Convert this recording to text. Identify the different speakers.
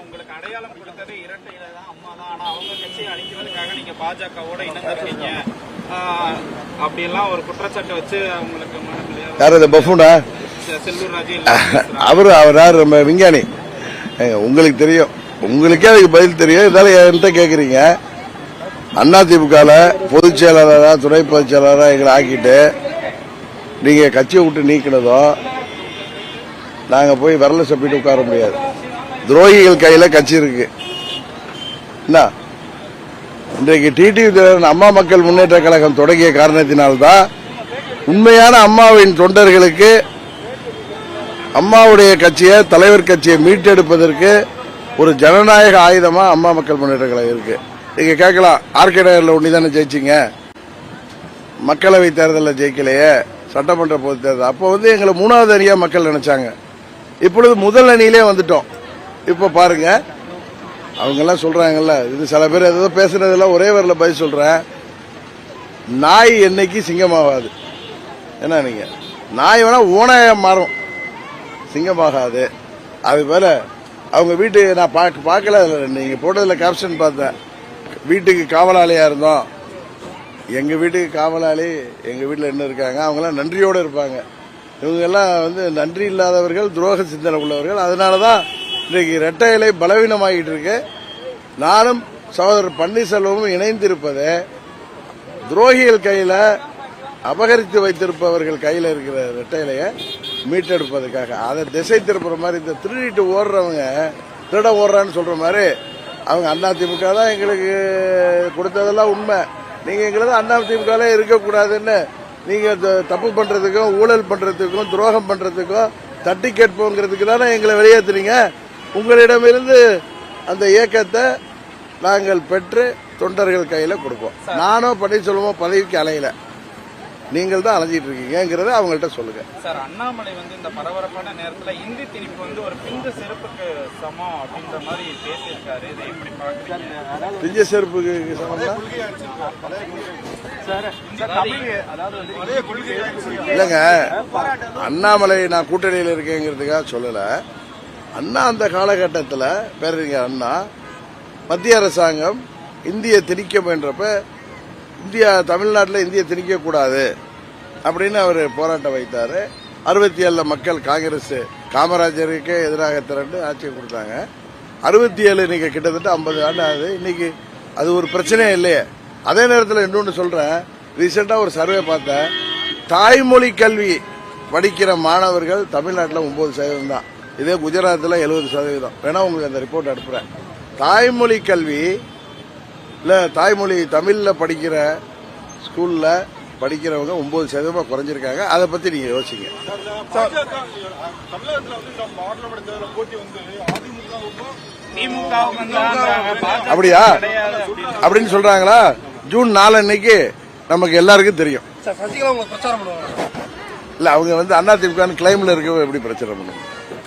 Speaker 1: உங்களுக்கு அடையாளம் கொடுத்தது இரட்டையில தான், அம்மா தான். ஆனா அவங்க கட்சியை அழிக்கிறதுக்காக நீங்க பாஜகவோட இணைந்திருக்கீங்க அப்படியெல்லாம் ஒரு குற்றச்சாட்டை வச்சு அவங்களுக்கு செல்லூர் ராஜு
Speaker 2: அவர் நம்ம விஞ்ஞானி, உங்களுக்கு தெரியும், உங்களுக்கே அதுக்கு பதில் தெரியும். இருந்தாலும் என்கிட்ட கேக்குறீங்க. அதிமுக பொதுச் செயலாளரா துணை பொதுச் செயலாளரா எங்களை ஆக்கிட்டு நீங்க கட்சியை விட்டு நீக்கினதும் நாங்க போய் விரல சப்பிட்டு உட்கார முடியாது. துரோகிகள் கையில கட்சி இருக்கு. என்ன இன்றைக்கு டிடிவி அம்மா மக்கள் முன்னேற்ற கழகம் தொடங்கிய காரணத்தினால்தான் உண்மையான அம்மாவின் தொண்டர்களுக்கு அம்மாவுடைய கட்சியை, தலைவர் கட்சியை மீட்டெடுப்பதற்கு ஒரு ஜனநாயக ஆயுதமா அம்மா மக்கள் முன்னேற்ற கழகம் இருக்கு. நீங்க கேட்கலாம், ஆர்கே நகர்ல ஒன்னிதானே ஜெயிச்சிங்க, மக்களவை தேர்தலில் ஜெயிக்கலையே, சட்டமன்ற பொது தேர்தல் அப்போ எங்களை மூணாவது அணியா மக்கள் நினைச்சாங்க. இப்பொழுது முதல் அணியிலே வந்துட்டோம். இப்ப பாருங்க, அவங்க எல்லாம் சொல்றாங்கல்ல, இது சில பேர் ஏதோ பேசுறதுல ஒரே வரல பதில் சொல்றேன். நாய் என்னைக்கு சிங்கமாகாது. என்ன நீங்க நாய் வேணா ஓனாய மாறும், சிங்கமாகாது. அது போல அவங்க வீட்டுக்கு நான் பார்க்கல, நீங்க போட்டதுல கேப்ஷன் பார்த்தேன். வீட்டுக்கு காவலாளியா இருந்தோம். எங்க வீட்டுக்கு காவலாளி எங்க வீட்டில் என்ன இருக்காங்க, அவங்க எல்லாம் நன்றியோடு இருப்பாங்க. இவங்க எல்லாம் நன்றி இல்லாதவர்கள், துரோக சிந்தனை உள்ளவர்கள். அதனாலதான் இன்றைக்கு இரட்டை இலை பலவீனமாகிட்டு இருக்கு. நானும் சகோதரர் பன்னீர்செல்வமும் இணைந்திருப்பது துரோகிகள் கையில, அபகரித்து வைத்திருப்பவர்கள் கையில இருக்கிற இரட்டை இலையை மீட்டெடுப்பதற்காக. அதை திசை திருப்புற மாதிரி, இந்த திருடிட்டு ஓடுறவங்க திருட ஓடுறான்னு சொல்ற மாதிரி அவங்க அதிமுக தான் எங்களுக்கு கொடுத்ததெல்லாம் உண்மை. நீங்க எங்களுக்கு அதிமுக இருக்கக்கூடாதுன்னு நீங்க தப்பு பண்றதுக்கும், ஊழல் பண்றதுக்கும், துரோகம் பண்றதுக்கும், தட்டி கேட்போங்கிறதுக்கு தானே எங்களை வெளியேற்றுறீங்க. உங்களிடமிருந்து அந்த இயக்கத்தை நாங்கள் பெற்று தொண்டர்கள் கையில கொடுப்போம். நானோ பன்னீர்செல்வமோ பதவிக்கு அலையில, நீங்கள் தான் அலைஞ்சிட்டு இருக்கீங்கிறத அவங்கள்ட்ட சொல்லுங்க.
Speaker 1: சார், அண்ணாமலை இந்த பரபரப்பான நேரத்தில் இந்தி திணிப்பு ஒரு பிஞ்ச செருப்புக்கு சமம் அப்படின்ற மாதிரி பேசியிருக்காரு. இதை எப்படி பாக்குறீங்க?
Speaker 2: பிஞ்ச செருப்புக்கு சமம்னா இல்லங்க, அண்ணாமலை நான் கூட்டணியில் இருக்கேங்கிறதுக்காக சொல்லல. அண்ணா அந்த காலகட்டத்தில் பேரறிஞர் அண்ணா மத்திய அரசாங்கம் இந்திய திணிக்க முயன்றப்ப இந்தியா தமிழ்நாட்டில் இந்திய திணிக்க கூடாது அப்படின்னு அவர் போராட்டம் வைத்தாரு. 67 மக்கள் காங்கிரஸ் காமராஜருக்கு எதிராக திரண்டு ஆட்சியை கொடுத்தாங்க. 67 இன்னைக்கு கிட்டத்தட்ட 50 ஆண்டு ஆகுது. இன்னைக்கு அது ஒரு பிரச்சனையே இல்லையே. அதே நேரத்தில் இன்னொன்று சொல்றேன், ரீசெண்டா ஒரு சர்வே பார்த்தேன். தாய்மொழி கல்வி படிக்கிற மாணவர்கள் தமிழ்நாட்டில் 9% தான். இதே குஜராத்தில் 70%. வேணா உங்களுக்கு அந்த ரிப்போர்ட் அனுப்புறேன். தாய்மொழி கல்வி இல்ல, தாய்மொழி தமிழ்ல படிக்கிற ஸ்கூல்ல படிக்கிறவங்க 9% குறைஞ்சிருக்காங்க. அதை பத்தி நீங்க யோசிங்க. அப்படியா அப்படின்னு சொல்றாங்களா? ஜூன் 4 அன்னைக்கு நமக்கு எல்லாருக்கும் தெரியும். இல்ல, அவங்க அதிமுக கிளைம்ல இருக்க எப்படி பிரச்சனை பண்ணுவாங்க?